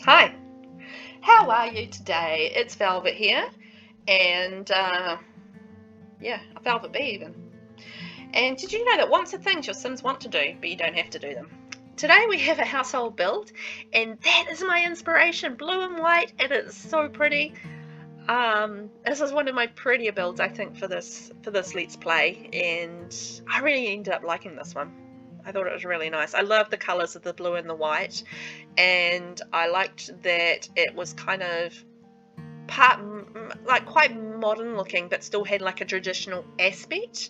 Hi, how are you today? It's Velvet here, and VelvettB even. And did you know that once are things your Sims want to do, but you don't have to do them? Today we have a household build, and that is my inspiration, blue and white, and it's so pretty. This is one of my prettier builds, I think, for this Let's Play, and I really ended up liking this one. I thought it was really nice. I love the colours of the blue and the white, and I liked that it was kind of quite modern looking, but still had like a traditional aspect.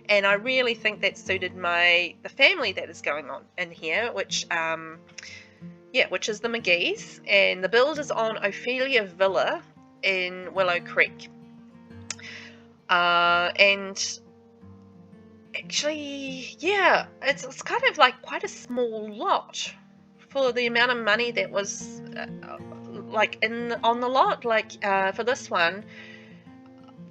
And I really think that suited the family that is going on in here, which is the McGee's, and the build is on Ophelia Villa in Willow Creek. And actually, yeah, it's kind of like quite a small lot for the amount of money that was on the lot. For this one,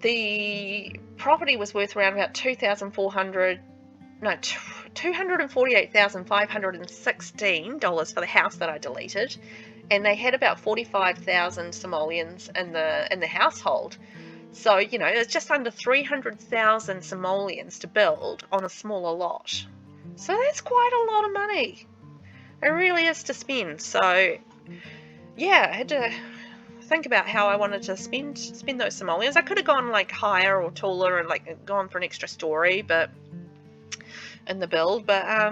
the property was worth around about $248,516 for the house that I deleted, and they had about 45,000 simoleons in the household. So, you know, it's just under 300,000 simoleons to build on a smaller lot. So that's quite a lot of money. It really is to spend. So, yeah, I had to think about how I wanted to spend those simoleons. I could have gone like higher or taller and like gone for an extra story, but in the build. But I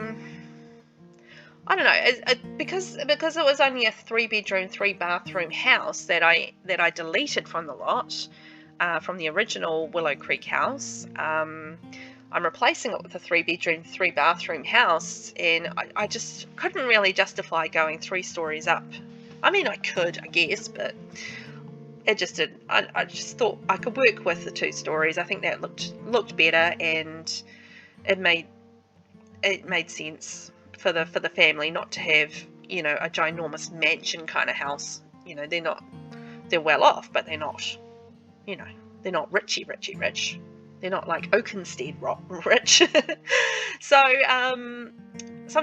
don't know, because it was only a 3-bedroom, 3-bathroom house that I deleted from the lot. From the original Willow Creek house. I'm replacing it with a 3-bedroom, 3-bathroom house, and I just couldn't really justify going 3 stories up. I mean, I could, I guess, but it just didn't. I just thought I could work with the 2 stories. I think that looked better, and it made sense for the family not to have, you know, a ginormous mansion kind of house. You know, they're well off, but they're not. You know, they're not rich. They're not like Oakenstead rich. So I'm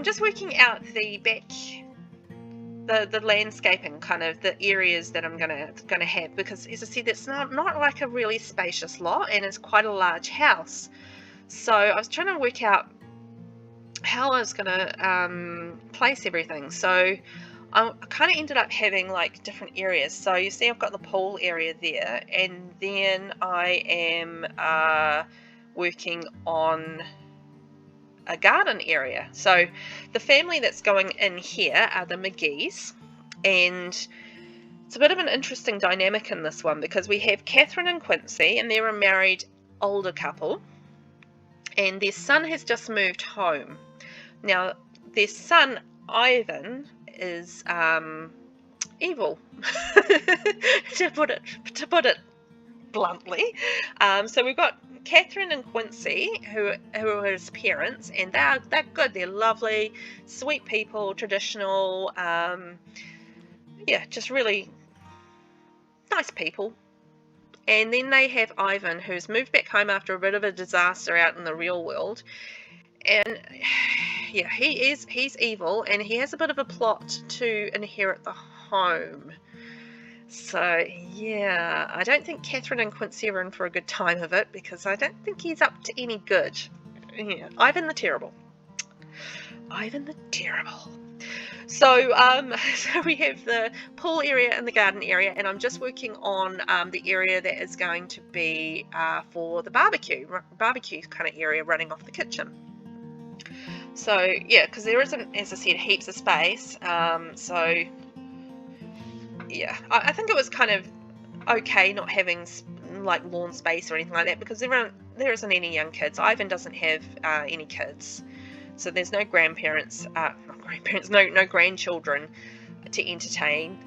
just working out the back, the landscaping, kind of the areas that I'm gonna have, because as I said, it's not like a really spacious lot, and it's quite a large house. So I was trying to work out how I was gonna place everything. So I kind of ended up having like different areas. So you see I've got the pool area there, and then I am working on a garden area. So the family that's going in here are the McGee's, and it's a bit of an interesting dynamic in this one, because we have Catherine and Quincy, and they're a married older couple, and their son has just moved home. Now their son Ivan is evil, to put it bluntly. So we've got Catherine and Quincy, who are his parents, and they're good. They're lovely, sweet people, traditional, just really nice people. And then they have Ivan, who's moved back home after a bit of a disaster out in the real world, and yeah, he's evil, and he has a bit of a plot to inherit the home. So yeah, I don't think Catherine and Quincy are in for a good time of it, because I don't think he's up to any good. Yeah, Ivan the Terrible. So so we have the pool area and the garden area, and I'm just working on the area that is going to be for the barbecue kind of area running off the kitchen. So yeah, because there isn't, as I said, heaps of space. So yeah, I think it was kind of okay not having like lawn space or anything like that, because there isn't any young kids. Ivan doesn't have any kids, so there's no grandparents, no grandchildren to entertain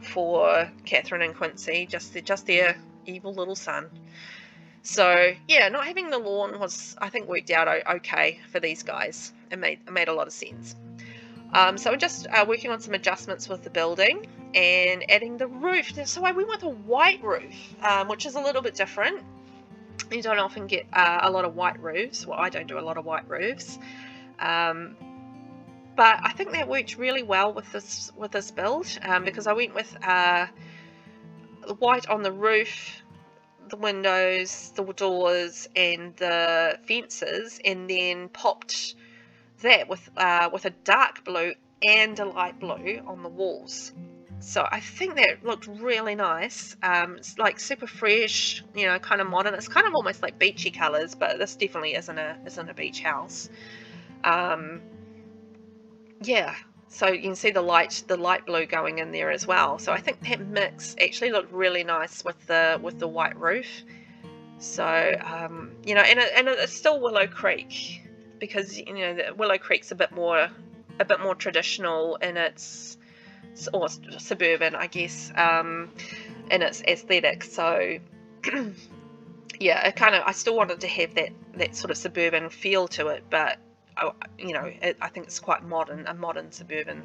for Catherine and Quincy. Just their evil little son. So yeah, not having the lawn was, I think, worked out okay for these guys. It made a lot of sense. So we're just working on some adjustments with the building and adding the roof. So I went with a white roof, which is a little bit different. You don't often get a lot of white roofs. Well, I don't do a lot of white roofs. But I think that worked really well with this build, because I went with the white on the roof, the windows, the doors, and the fences, and then popped that with a dark blue and a light blue on the walls. So I think that looked really nice. It's like super fresh, you know, kind of modern. It's kind of almost like beachy colours, but this definitely isn't a beach house. Yeah, so you can see the light blue going in there as well. So I think that mix actually looked really nice with the white roof. So you know, and it's still Willow Creek, because you know the Willow Creek's a bit more traditional in its, or suburban, I guess, in its aesthetic. So yeah, I still wanted to have that sort of suburban feel to it, but you know, I think it's quite modern, a modern suburban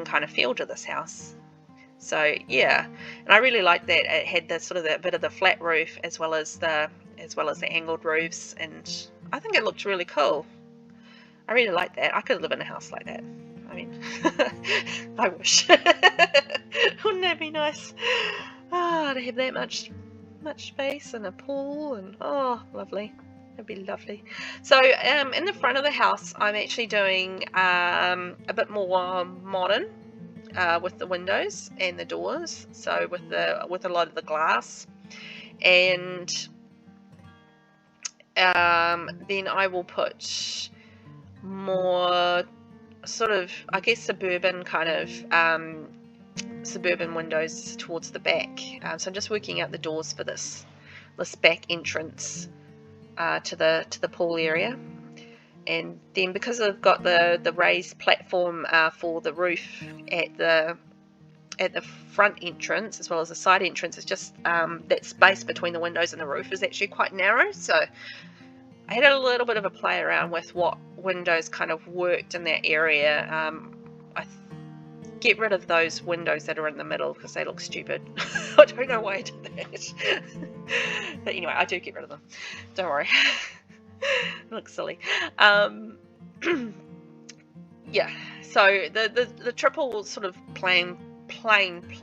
kind of feel to this house. So yeah, and I really liked that it had the sort of that bit of the flat roof as well as the angled roofs, and I think it looked really cool. I really like that. I could live in a house like that. I mean, I wish. Wouldn't that be nice? Ah, to have that much space and a pool, and oh, lovely. That'd be lovely. So in the front of the house, I'm actually doing a bit more modern with the windows and the doors. So with a lot of the glass, and then I will put more sort of, I guess, suburban kind of suburban windows towards the back. So I'm just working out the doors for this back entrance to the pool area. And then because I've got the raised platform for the roof at the front entrance as well as the side entrance, it's just that space between the windows and the roof is actually quite narrow. So I had a little bit of a play around with what windows kind of worked in that area. I get rid of those windows that are in the middle because they look stupid. I don't know why I did that. But anyway, I do get rid of them. Don't worry. It looks silly. Yeah, so the triple sort of plain panes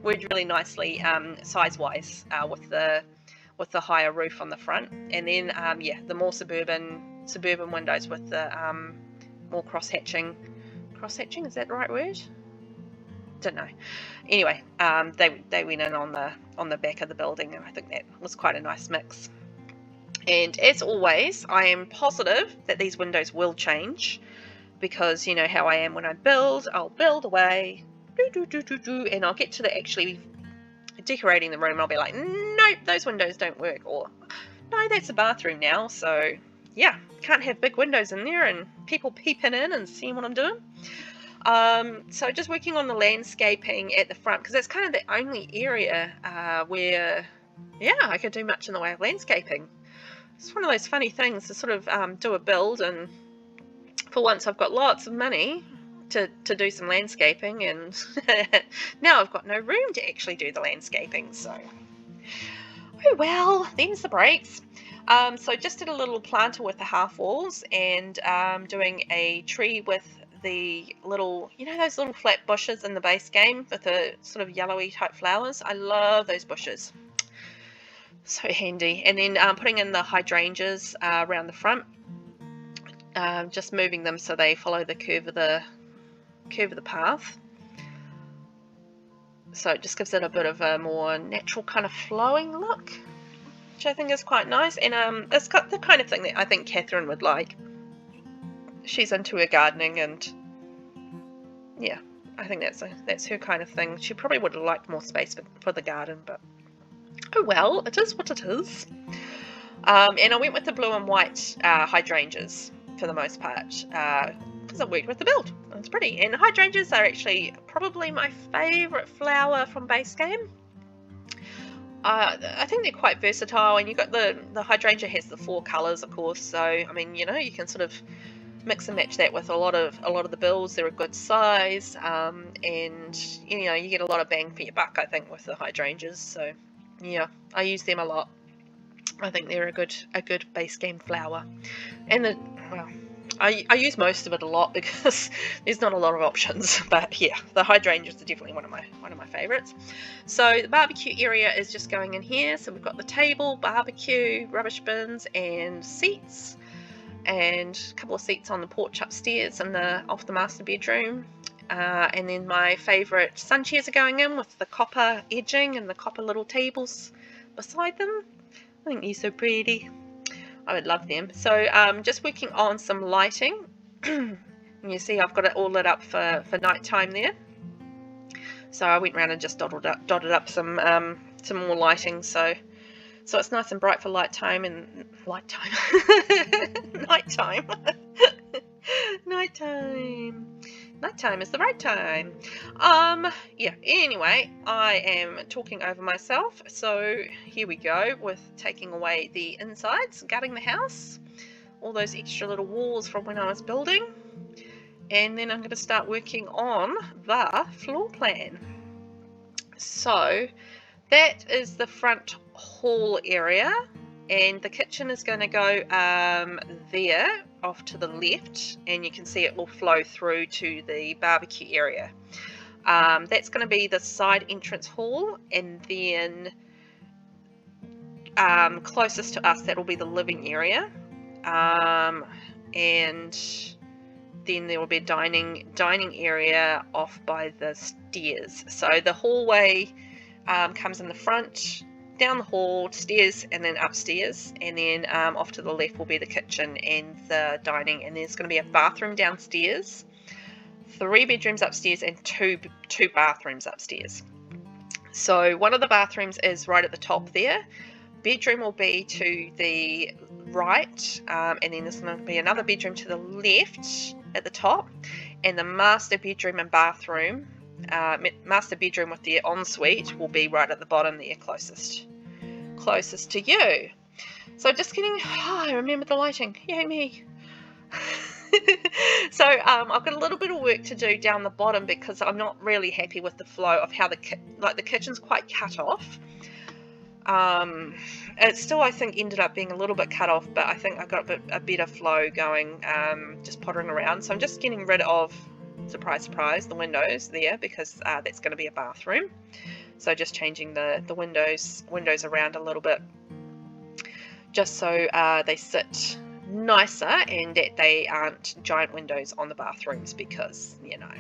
worked really nicely size-wise with the higher roof on the front, and then yeah, the more suburban windows with the more cross-hatching, is that the right word? Don't know. Anyway, they went in on the back of the building, and I think that was quite a nice mix. And as always, I am positive that these windows will change, because you know how I am when I build. I'll build away, and I'll get to the actually decorating the room, and I'll be like, nope, those windows don't work, or no, that's a bathroom now, so yeah, can't have big windows in there and people peeping in and seeing what I'm doing. So just working on the landscaping at the front, because that's kind of the only area where, yeah, I could do much in the way of landscaping. It's one of those funny things to sort of do a build, and for once I've got lots of money to do some landscaping, and now I've got no room to actually do the landscaping, so oh well, them's the breaks. So just did a little planter with the half walls, and doing a tree with the little, you know, those little flat bushes in the base game with the sort of yellowy type flowers. I love those bushes, so handy. And then putting in the hydrangeas around the front, just moving them so they follow the curve of the path, so it just gives it a bit of a more natural kind of flowing look, which I think is quite nice. And it's got the kind of thing that I think Catherine would like. She's into her gardening, and yeah, I think that's her kind of thing. She probably would have liked more space for the garden, but oh well, it is what it is. And I went with the blue and white hydrangeas for the most part, because I worked with the build. It's pretty, and hydrangeas are actually probably my favourite flower from Basegame. I think they're quite versatile, and you've got the hydrangea has the 4 colours, of course, so I mean, you know, you can sort of mix and match that with a lot of the builds. They're a good size, and you know, you get a lot of bang for your buck, I think, with the hydrangeas. So yeah, I use them a lot. I think they're a good base game flower, and well, I use most of it a lot because there's not a lot of options. But yeah, the hydrangeas are definitely one of my favorites. So the barbecue area is just going in here. So we've got the table, barbecue, rubbish bins, and seats, and a couple of seats on the porch upstairs and off the master bedroom. And then my favourite sun chairs are going in with the copper edging and the copper little tables beside them. I think they're so pretty. I would love them. So just working on some lighting. And you see I've got it all lit up for night time there. So I went around and just dotted up some more lighting, so it's nice and bright for nighttime. Nighttime is the right time. Yeah, anyway, I am talking over myself, so here we go with taking away the insides, gutting the house, all those extra little walls from when I was building, and then I'm going to start working on the floor plan. So that is the front hall area, and the kitchen is going to go there off to the left, and you can see it will flow through to the barbecue area. That's going to be the side entrance hall, and then closest to us, that will be the living area, and then there will be a dining area off by the stairs. So the hallway comes in the front, down the hall, stairs, and then upstairs, and then off to the left will be the kitchen and the dining, and there's going to be a bathroom downstairs, 3 bedrooms upstairs, and two bathrooms upstairs. So one of the bathrooms is right at the top there. Bedroom will be to the right, and then there's going to be another bedroom to the left at the top, and the master bedroom and bathroom, master bedroom with the ensuite, will be right at the bottom there, closest to you. So just getting, I remember the lighting, yay me. So I've got a little bit of work to do down the bottom because I'm not really happy with the flow of how the kitchen's quite cut off. It still, I think, ended up being a little bit cut off, but I think I got a better flow going, just pottering around. So I'm just getting rid of, surprise surprise, the windows there, because that's going to be a bathroom. So just changing the windows around a little bit, just so they sit nicer and that they aren't giant windows on the bathrooms, because, you know,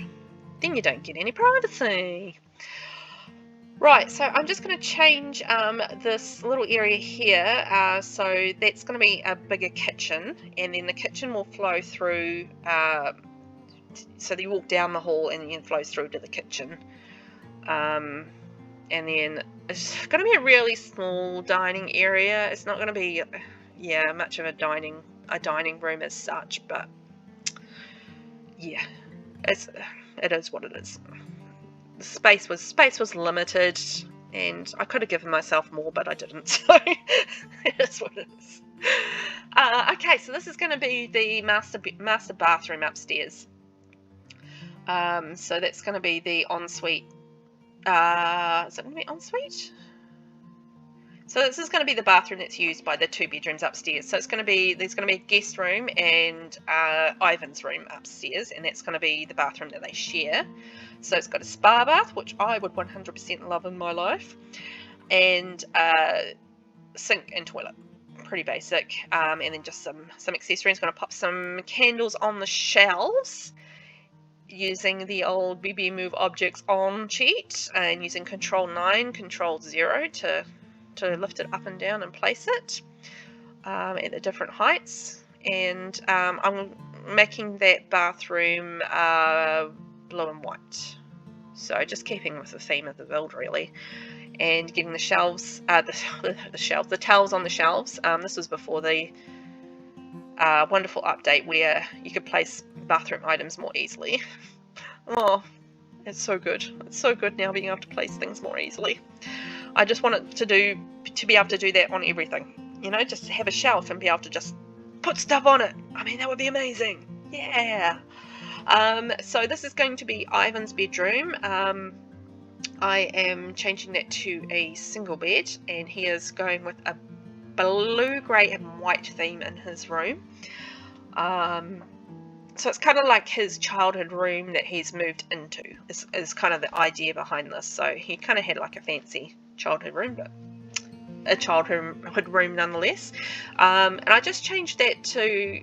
then you don't get any privacy. Right, so I'm just going to change this little area here, so that's going to be a bigger kitchen, and then the kitchen will flow through, so you walk down the hall and then it flows through to the kitchen, and then it's going to be a really small dining area. It's not going to be, yeah, much of a dining room as such, but yeah, it is what it is. The space was limited, and I could have given myself more, but I didn't, so it is what it is. Okay, so this is going to be the master bathroom upstairs. So that's going to be the ensuite. Is it going to be ensuite? So this is going to be the bathroom that's used by the 2 bedrooms upstairs. So there's going to be a guest room and Ivan's room upstairs, and that's going to be the bathroom that they share. So it's got a spa bath, which I would 100% love in my life, and sink and toilet, pretty basic, and then just some accessories. Going to pop some candles on the shelves using the old BB Move Objects On cheat, and using Control 9, Control 0 to lift it up and down and place it at the different heights. And I'm making that bathroom blue and white, so just keeping with the theme of the build really, and getting the shelves, the towels on the shelves. This was before the wonderful update where you could place bathroom items more easily. Oh, it's so good. It's so good now being able to place things more easily. I just want it to be able to do that on everything, you know, just to have a shelf and be able to just put stuff on it. I mean, that would be amazing. Yeah. So this is going to be Ivan's bedroom. I am changing that to a single bed, and he is going with a blue, grey and white theme in his room. So it's kind of like his childhood room that he's moved into is kind of the idea behind this. So he kind of had like a fancy childhood room, but a childhood room nonetheless. And I just changed that to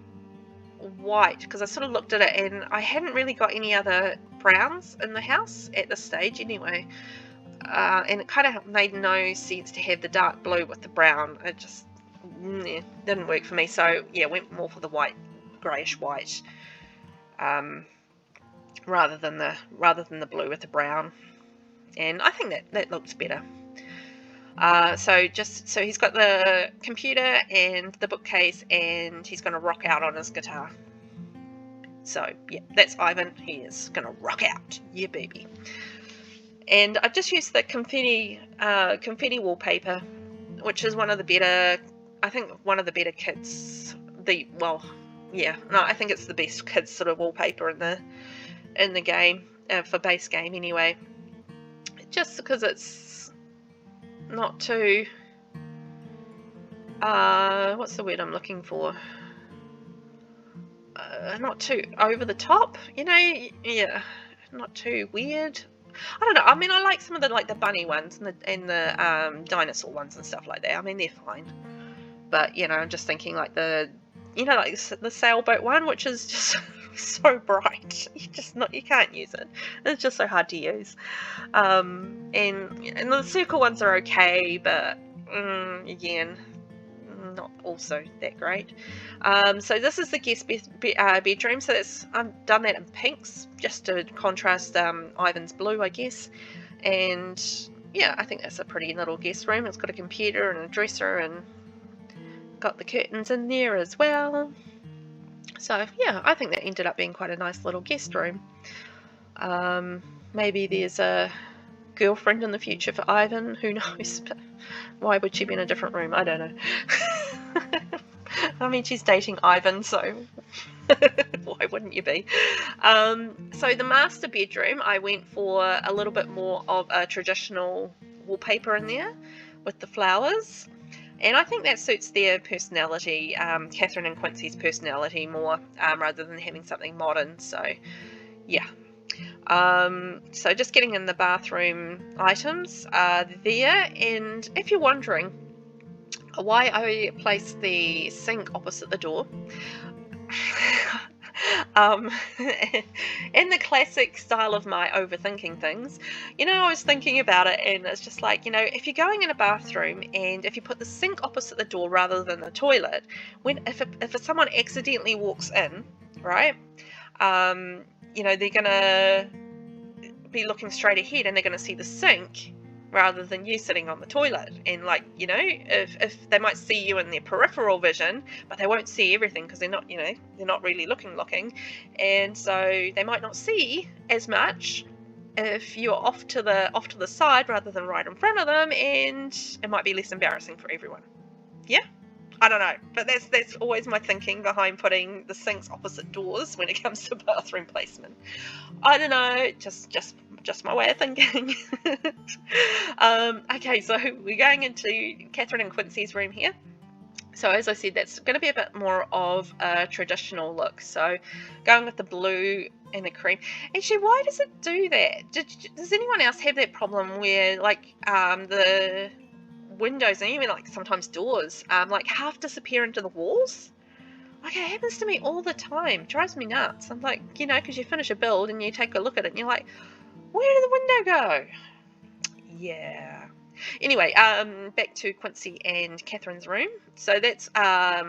white because I sort of looked at it and I hadn't really got any other browns in the house at this stage anyway. And it kind of made no sense to have the dark blue with the brown. It just didn't work for me. So yeah, went more for the white, greyish white, rather than the blue with the brown. And I think that looks better. So he's got the computer and the bookcase, and he's going to rock out on his guitar. So yeah, that's Ivan. He is going to rock out, yeah, baby. And I've just used the confetti wallpaper, which is one of the better, I think one of the better kits. I think it's the best kids sort of wallpaper in the game, for base game anyway. Just because it's not too, what's the word I'm looking for? Not too over the top, yeah, not too weird. I don't know. I mean, I like some of the bunny ones and the dinosaur ones and stuff like that. I mean, they're fine. But I'm just thinking like the sailboat one, which is just so bright. You can't use it. It's just so hard to use. And the circle ones are okay, but again, not also that great. So this is the guest bedroom. So I've done that in pinks just to contrast Ivan's blue, I guess. And yeah, I think that's a pretty little guest room. It's got a computer and a dresser and got the curtains in there as well. So yeah, I think that ended up being quite a nice little guest room. Maybe there's a girlfriend in the future for Ivan, who knows, but why would she be in a different room? I don't know. I mean, she's dating Ivan, so why wouldn't you be? So the master bedroom, I went for a little bit more of a traditional wallpaper in there with the flowers, and I think that suits their personality, Catherine and Quincy's personality more, rather than having something modern. So yeah. So just getting in the bathroom items there, and if you're wondering why I placed the sink opposite the door, in the classic style of my overthinking things, I was thinking about it, and it's just like, if you're going in a bathroom and if you put the sink opposite the door rather than the toilet, if someone accidentally walks in, right, they're gonna be looking straight ahead and they're gonna see the sink rather than you sitting on the toilet. And if they might see you in their peripheral vision, but they won't see everything because they're not really looking, and so they might not see as much if you're off to the side rather than right in front of them, and it might be less embarrassing for everyone. Yeah. I don't know, but that's always my thinking behind putting the sinks opposite doors when it comes to bathroom placement. I don't know, just my way of thinking. Okay, so we're going into Catherine and Quincy's room here. So as I said, that's going to be a bit more of a traditional look. So going with the blue and the cream. Actually, why does it do that? Does anyone else have that problem where the windows and even sometimes doors half disappear into the walls? It happens to me all the time. It drives me nuts. I'm like, because you finish a build and you take a look at it and you're like, where did the window go? Yeah. Anyway, back to Quincy and Catherine's room. So that's I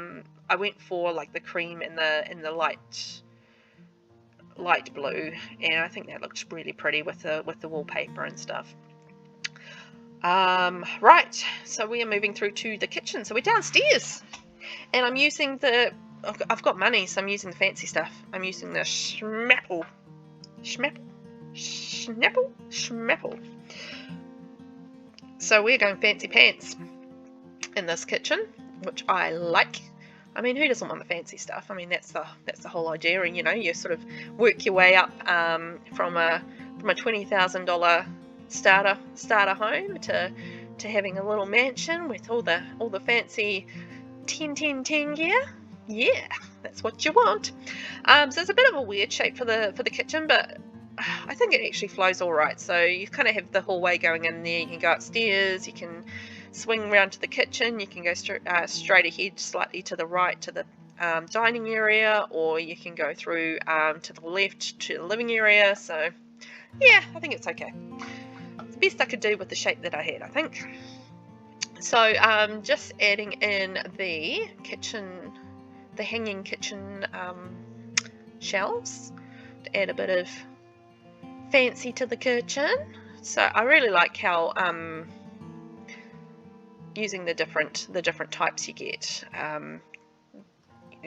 went for the cream and the light blue, and I think that looks really pretty with the wallpaper and stuff. Right, so we are moving through to the kitchen. So we're downstairs, and I'm using I've got money, so I'm using the fancy stuff. I'm using the Schmapple. So we're going fancy pants in this kitchen, which I like. I mean, who doesn't want the fancy stuff? I mean, that's the whole idea, and you sort of work your way up from a $20,000 starter home to having a little mansion with all the fancy 10 gear. Yeah, that's what you want. So it's a bit of a weird shape for the kitchen, but I think it actually flows all right. So you kind of have the hallway going in there. You can go upstairs. You can swing around to the kitchen. You can go straight ahead, slightly to the right to the dining area, or you can go through to the left to the living area. So yeah, I think it's okay. It's the best I could do with the shape that I had, I think. So just adding in the hanging kitchen shelves to add a bit of fancy to the kitchen. So I really like how using the different types you get.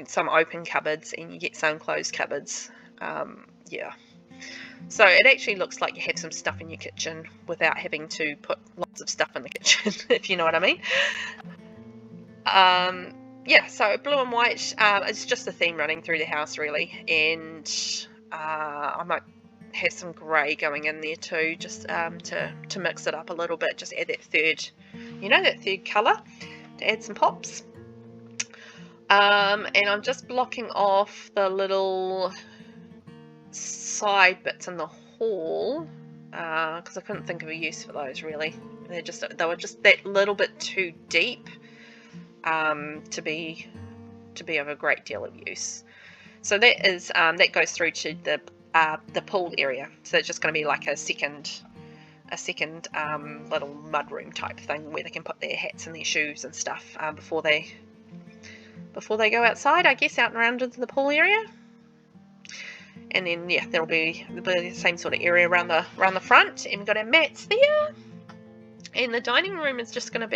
Some open cupboards and you get some closed cupboards. Yeah. So it actually looks like you have some stuff in your kitchen without having to put lots of stuff in the kitchen, if you know what I mean. Yeah, so blue and white, it's just a theme running through the house really, and I might have some grey going in there too, just to mix it up a little bit, just add that third, that third colour to add some pops. And I'm just blocking off the little side bits in the hall because I couldn't think of a use for those really. They were just that little bit too deep to be of a great deal of use. So that is that goes through to the pool area. So it's just going to be like a second little mudroom type thing where they can put their hats and their shoes and stuff before they go outside, I guess, out and around into the pool area. And then yeah, there'll be the same sort of area around the front, and we've got our mats there. And the dining area is just going to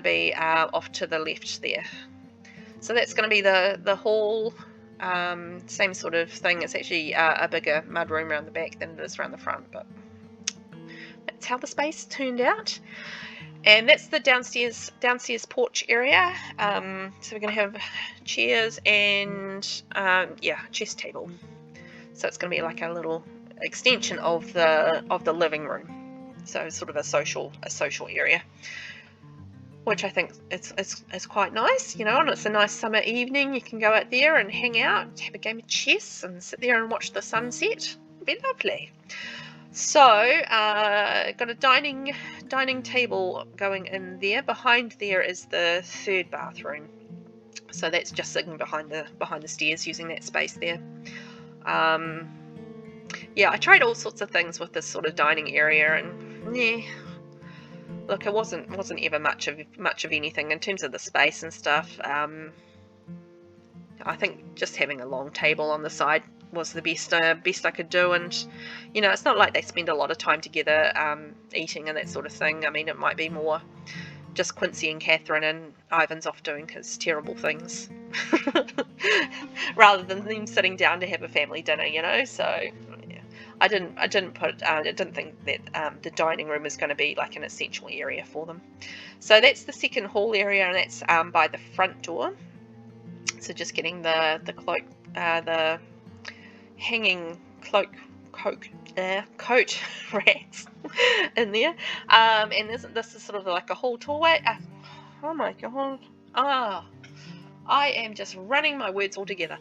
be off to the left there. So that's going to be the hall, same sort of thing. It's actually a bigger mudroom around the back than it is around the front, but that's how the space turned out. And that's the downstairs porch area. So we're going to have chairs and chest table. So it's going to be like a little extension of the living room. So sort of a social area, which I think it's quite nice, and it's a nice summer evening. You can go out there and hang out, have a game of chess, and sit there and watch the sunset. It'd be lovely. So, got a dining table going in there. Behind there is the third bathroom. So that's just sitting behind the stairs, using that space there. Yeah, I tried all sorts of things with this sort of dining area, and yeah, look, it wasn't ever much of anything in terms of the space and stuff. I think just having a long table on the side was the best I could do, and it's not like they spend a lot of time together eating and that sort of thing. I mean, it might be more just Quincy and Catherine and Ivan's off doing his terrible things rather than them sitting down to have a family dinner, so yeah. I didn't think that the dining room is going to be like an essential area for them. So that's the second hall area, and that's by the front door. So just getting the cloak, the hanging coat racks in there, and this is sort of like a hall doorway. Oh my god! I am just running my words all together.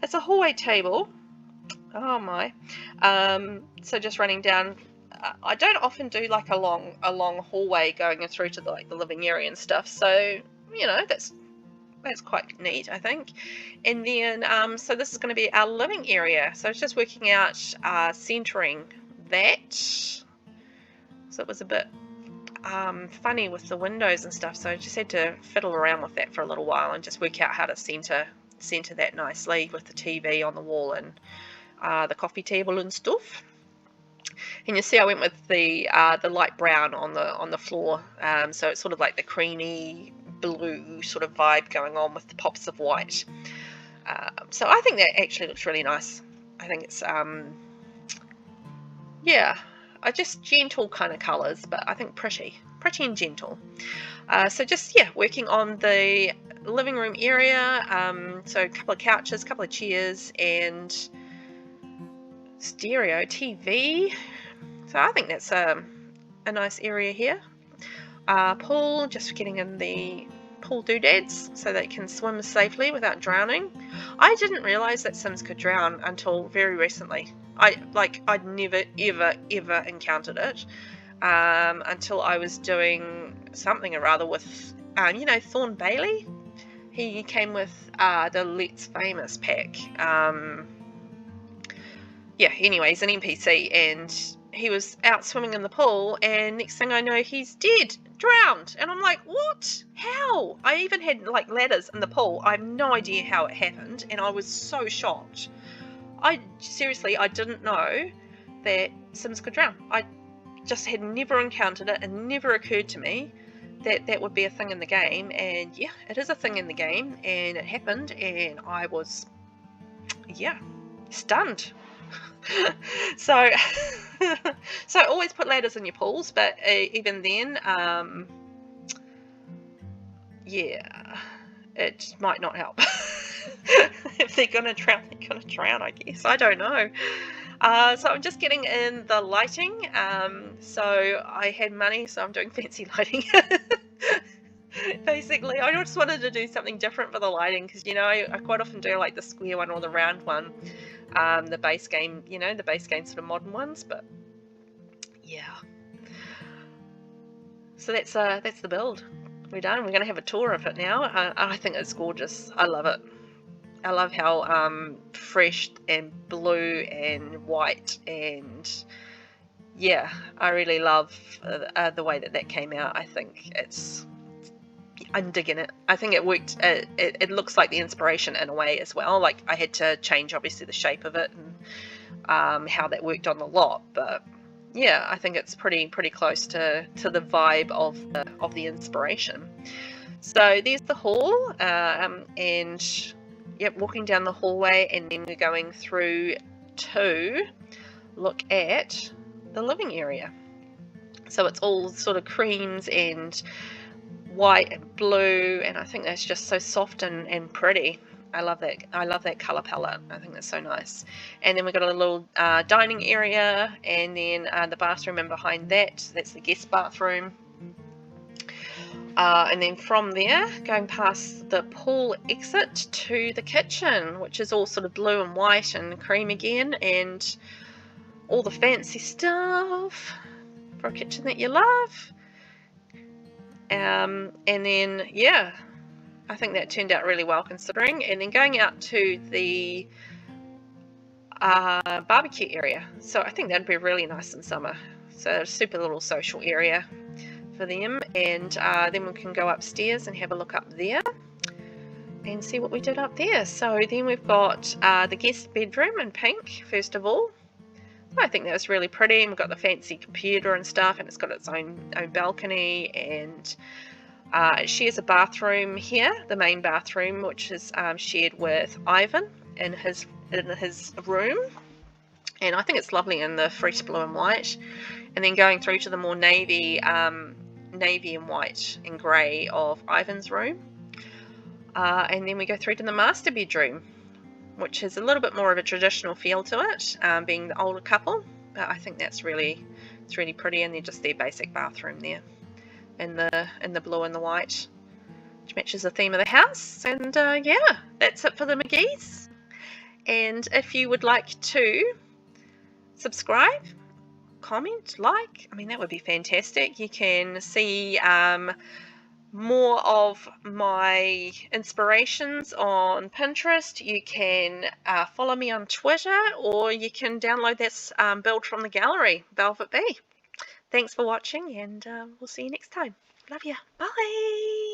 It's a hallway table. Oh my! So just running down. I don't often do like a long hallway going through to the living area and stuff. So that's quite neat, I think. And then so this is going to be our living area. So it's just working out centering that. So it was a bit funny with the windows and stuff. So I just had to fiddle around with that for a little while and just work out how to center that nicely with the TV on the wall and the coffee table and stuff. And you see I went with the light brown on the floor. So it's sort of like the creamy blue sort of vibe going on with the pops of white. So I think that actually looks really nice. I think it's just gentle kind of colours, but I think pretty and gentle. So just working on the living room area. So a couple of couches, a couple of chairs, and stereo TV. So I think that's a nice area here. Pool, just getting in the pool doodads so they can swim safely without drowning. I didn't realise that Sims could drown until very recently. I'd never ever encountered it until I was doing something or other with you know, Thorn Bailey. He came with the Let's Famous pack. Yeah, anyway, he's an NPC, and he was out swimming in the pool, and next thing I know, he's dead, drowned, and I'm like, what? How? I even had like ladders in the pool. I have no idea how it happened, and I was so shocked. Seriously, I didn't know that Sims could drown. I just had never encountered it, and never occurred to me that that would be a thing in the game. And yeah, it is a thing in the game, and it happened, and I was, yeah, stunned. So so always put ladders in your pools, but even then, yeah, it might not help. If they're gonna drown, they're gonna drown, I guess. I don't know. So I'm just getting in the lighting. So I had money, so I'm doing fancy lighting. Basically, I just wanted to do something different for the lighting, because, you know, I quite often do like the square one or the round one, the base game, you know, the base game sort of modern ones. But yeah, so that's the build. We're done. We're going to have a tour of it now. I think it's gorgeous. I love it. I love how fresh and blue and white, and yeah, I really love the way that came out. I think I'm digging it. I think it worked. It looks like the inspiration in a way as well. Like, I had to change obviously the shape of it and how that worked on the lot, but yeah, I think it's pretty close to the vibe of the inspiration. So there's the hall, and yep, walking down the hallway, and then we're going through to look at the living area. So it's all sort of creams and white and blue, and I think that's just so soft and pretty. I love that. I love that color palette. I think that's so nice. And then we've got a little dining area, and then the bathroom, and behind that's the guest bathroom. And then from there, going past the pool exit to the kitchen, which is all sort of blue and white and cream again, and all the fancy stuff for a kitchen that you love. And then, yeah, I think that turned out really well considering. And then going out to the barbecue area. So I think that'd be really nice in summer. So a super little social area for them. And then we can go upstairs and have a look up there and see what we did up there. So then we've got the guest bedroom in pink, first of all. I think that was really pretty, and we've got the fancy computer and stuff, and it's got its own balcony, and it shares a bathroom here, the main bathroom, which is shared with Ivan in his room, and I think it's lovely in the fresh blue and white. And then going through to the more navy and white and grey of Ivan's room, and then we go through to the master bedroom, which has a little bit more of a traditional feel to it, being the older couple. But I think it's really pretty, and then just their basic bathroom there, in the blue and the white, which matches the theme of the house. And yeah, that's it for the McGee's. And if you would like to subscribe, comment, like, I mean, that would be fantastic. You can see more of my inspirations on Pinterest. You can follow me on Twitter, or you can download this build from the gallery, VelvettB. Thanks for watching, and we'll see you next time. Love ya. Bye.